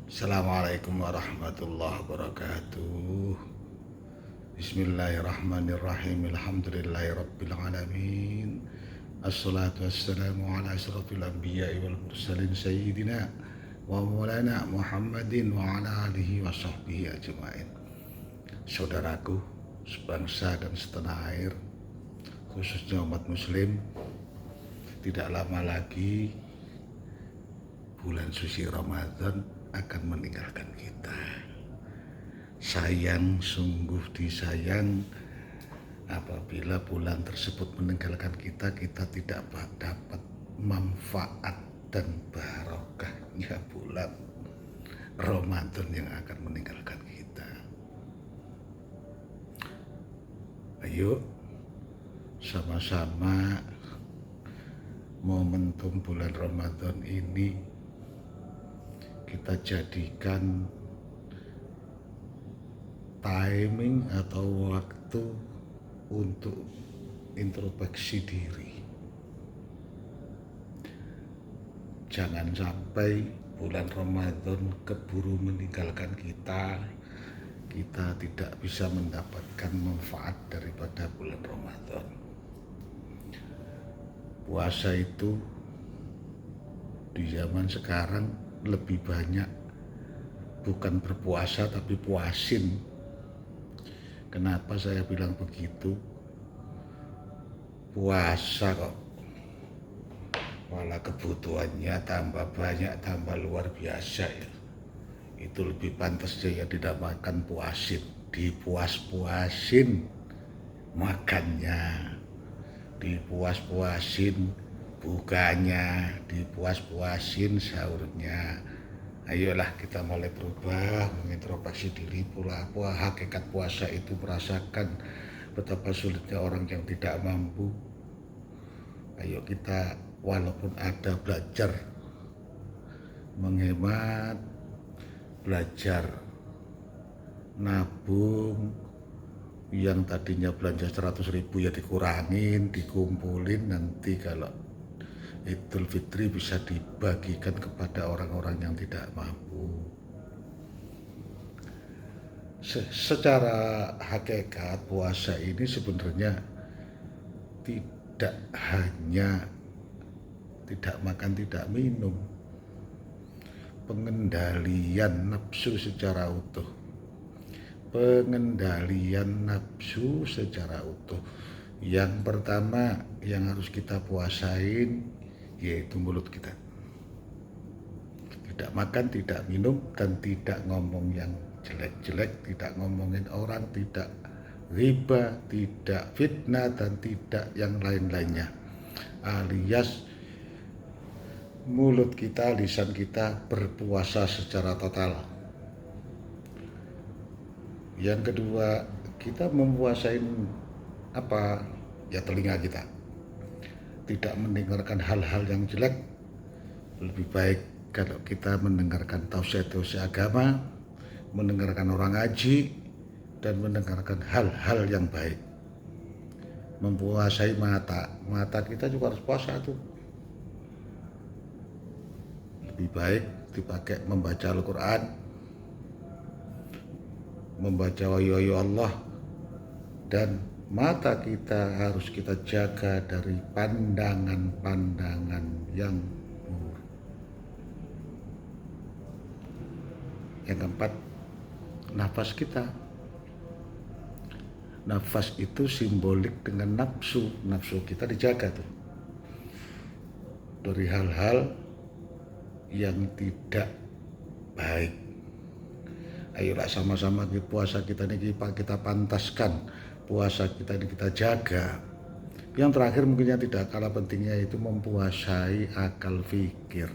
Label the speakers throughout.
Speaker 1: Assalamualaikum warahmatullahi wabarakatuh. Bismillahirrahmanirrahim. Alhamdulillahirabbil alamin. Assalatu wassalamu ala asyrafil anbiya'i wal mursalin sayyidina wa maulana Muhammadin wa ala alihi wa sahbihi ajma'in. Saudaraku sebangsa dan setanah air, khususnya umat muslim, tidak lama lagi bulan suci Ramadan akan meninggalkan kita. Sayang, sungguh disayang apabila bulan tersebut meninggalkan kita, kita tidak dapat manfaat dan barokahnya bulan Ramadan yang akan meninggalkan kita. Ayo sama-sama momentum bulan Ramadan ini kita jadikan timing atau waktu untuk introspeksi diri. Jangan sampai bulan Ramadan keburu meninggalkan kita tidak bisa mendapatkan manfaat daripada bulan Ramadan. Puasa itu di zaman sekarang lebih banyak bukan berpuasa tapi puasin. Kenapa saya bilang begitu? Puasa kok malah kebutuhannya tambah banyak, tambah luar biasa ya. Itu lebih pantas saya dinamakan puasin, dipuas-puasin makannya, dipuas-puasin bukanya, dipuas-puasin sahurnya. Ayolah kita mulai berubah, mengintrospeksi diri pula. Hakikat puasa itu merasakan betapa sulitnya orang yang tidak mampu. Ayo kita walaupun ada belajar menghemat, belajar nabung, yang tadinya belanja 100.000 ya dikurangin, dikumpulin, nanti kalau Idul Fitri bisa dibagikan kepada orang-orang yang tidak mampu. Secara hakikat puasa ini sebenarnya tidak hanya tidak makan, tidak minum, pengendalian nafsu secara utuh. Pengendalian nafsu secara utuh. Yang pertama yang harus kita puasain yaitu mulut kita. Tidak makan, tidak minum, dan tidak ngomong yang jelek-jelek, tidak ngomongin orang, tidak riba, tidak fitnah, dan tidak yang lain-lainnya. Alias mulut kita, lisan kita berpuasa secara total. Yang kedua, kita mempuasain apa? Ya telinga kita. Tidak mendengarkan hal-hal yang jelek. Lebih baik kalau kita mendengarkan tausiah-tausiah agama, mendengarkan orang ngaji, dan mendengarkan hal-hal yang baik. Mempuasai mata kita juga harus puasa tuh. Lebih baik dipakai membaca Al-Quran, membaca wahyu Allah, dan mata kita harus kita jaga dari pandangan-pandangan yang buruk. Yang keempat, nafas kita. Nafas itu simbolik dengan nafsu. Nafsu kita dijaga tuh dari hal-hal yang tidak baik. Ayolah sama-sama puasa kita ini kita pantaskan, puasa kita ini kita jaga. Yang terakhir mungkin yang tidak kalah pentingnya itu mempuasai akal fikir.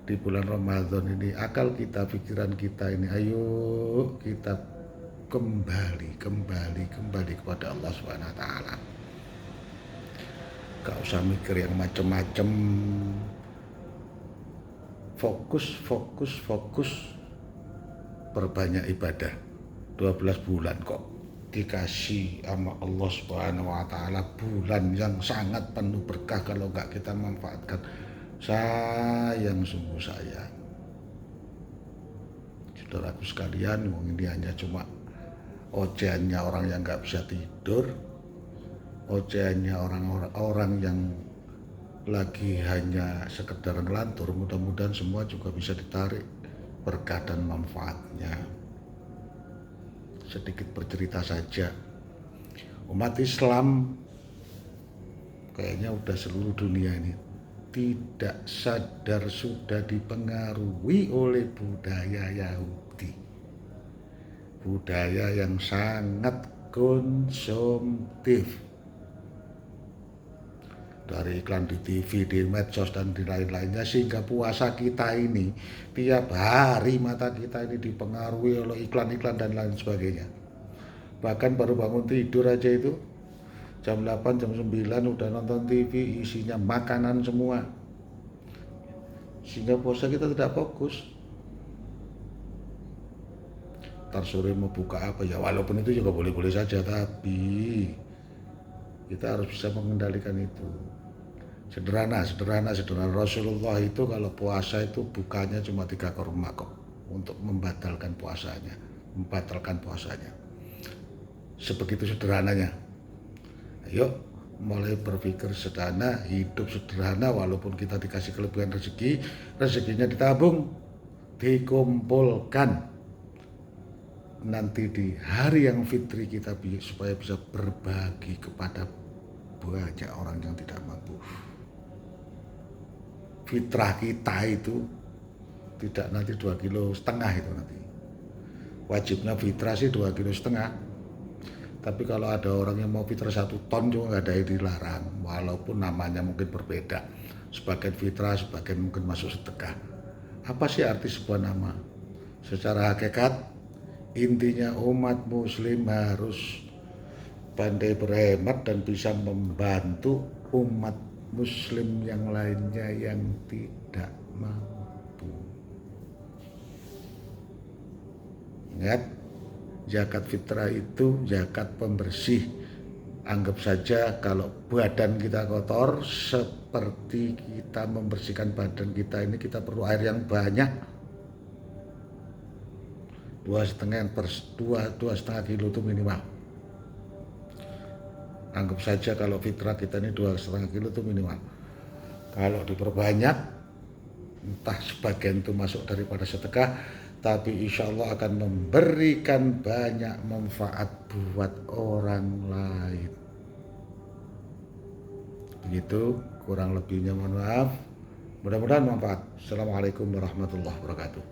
Speaker 1: Di bulan Ramadan ini akal kita, pikiran kita ini ayo kita kembali kepada Allah Subhanahu wa taala. Gak usah mikir yang macam-macam. Fokus perbanyak ibadah. 12 bulan kok dikasih sama Allah Subhanahu wa taala, bulan yang sangat penuh berkah. Kalau enggak kita manfaatkan, sayang, sungguh sayang. Saudaraku sekalian, ini hanya cuma ocehannya orang yang nggak bisa tidur, ocehannya orang-orang yang lagi hanya sekedar ngelantur. Mudah-mudahan semua juga bisa ditarik berkah dan manfaatnya. Sedikit bercerita saja, umat Islam kayaknya udah seluruh dunia ini tidak sadar sudah dipengaruhi oleh budaya Yahudi, budaya yang sangat konsumtif, dari iklan di TV, di medsos, dan di lain-lainnya, sehingga puasa kita ini tiap hari mata kita ini dipengaruhi oleh iklan-iklan dan lain sebagainya. Bahkan baru bangun tidur aja itu jam 8, jam 9 udah nonton TV, isinya makanan semua, sehingga puasa kita tidak fokus. Ntar sore mau buka apa ya, walaupun itu juga boleh-boleh saja, tapi kita harus bisa mengendalikan itu. Sederhana. Rasulullah itu kalau puasa itu bukanya cuma 3 kurma kok, untuk membatalkan puasanya. Sebegitu sederhananya. Ayo mulai berpikir sederhana, hidup sederhana, walaupun kita dikasih kelebihan rezeki, rezekinya ditabung, dikumpulkan. Nanti di hari yang fitri kita supaya bisa berbagi kepada banyak orang yang tidak mampu. Fitrah kita itu tidak nanti 2,5 kilo itu nanti. Wajibnya fitrah sih 2,5 kilo. Tapi kalau ada orang yang mau fitrah 1 ton juga nggak ada yang dilarang, walaupun namanya mungkin berbeda. Sebagian fitrah, sebagian mungkin masuk sedekah. Apa sih arti sebuah nama? Secara hakikat, intinya umat muslim harus pandai berhemat dan bisa membantu umat muslim yang lainnya yang tidak mampu. Ingat, zakat fitrah itu zakat pembersih. Anggap saja kalau badan kita kotor, seperti kita membersihkan badan kita ini, kita perlu air yang banyak. 2,5 kilo itu minimal. Anggap saja kalau fitrah kita ini 2,5 kilo itu minimal. Kalau diperbanyak, entah sebagian itu masuk daripada sedekah, tapi insya Allah akan memberikan banyak manfaat buat orang lain. Begitu, kurang lebihnya mohon maaf. Mudah-mudahan manfaat. Assalamualaikum warahmatullahi wabarakatuh.